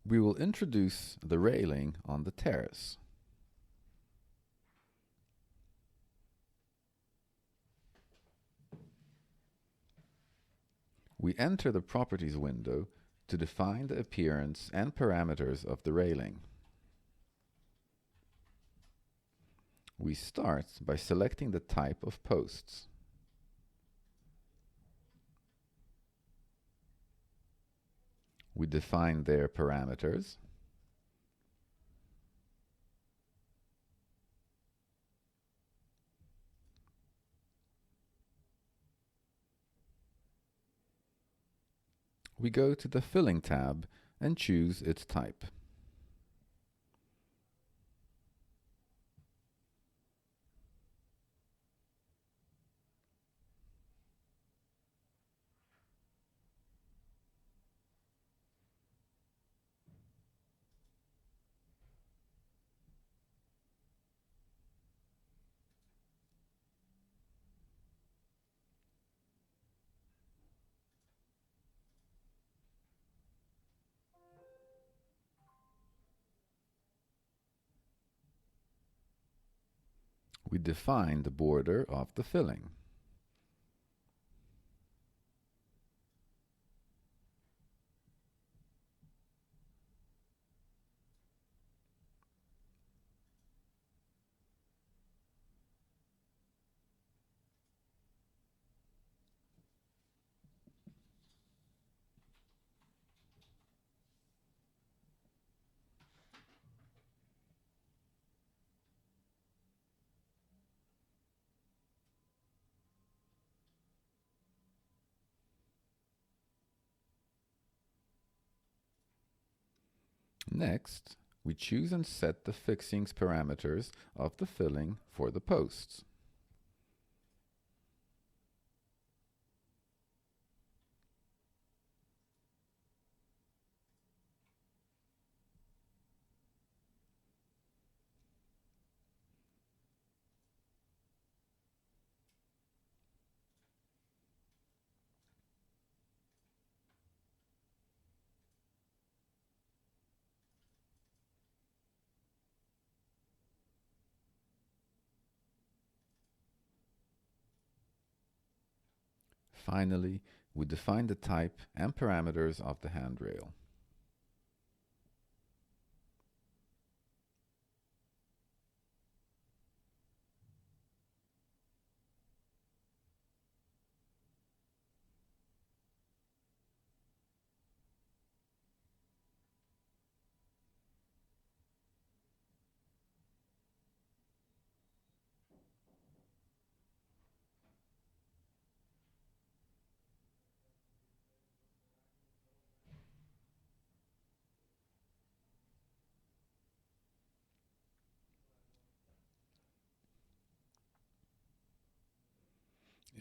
We will introduce the railing on the terrace. We enter the Properties window to define the appearance and parameters of the railing. We start by selecting the type of posts. We define their parameters. We go to the Filling tab and choose its type. We define the border of the filling. Next, we choose and set the fixings parameters of the filling for the posts. Finally, we define the type and parameters of the handrail.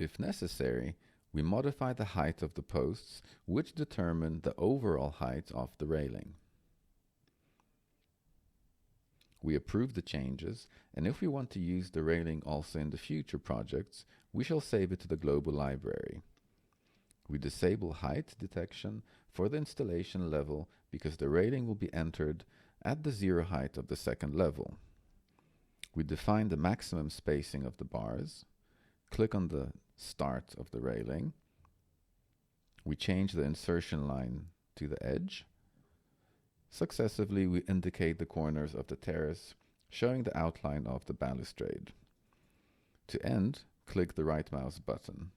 If necessary, we modify the height of the posts, which determine the overall height of the railing. We approve the changes, and if we want to use the railing also in the future projects, we shall save it to the global library. We disable height detection for the installation level because the railing will be entered at the zero height of the second level. We define the maximum spacing of the bars. Click on the start of the railing. We change the insertion line to the edge. Successively, we indicate the corners of the terrace, showing the outline of the balustrade. To end, click the right mouse button.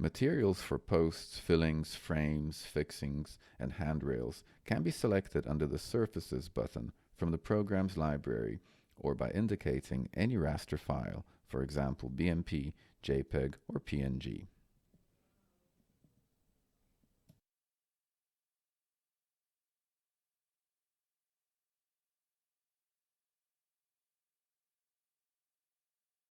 Materials for posts, fillings, frames, fixings, and handrails can be selected under the Surfaces button from the program's library or by indicating any raster file, for example BMP, JPEG, or PNG.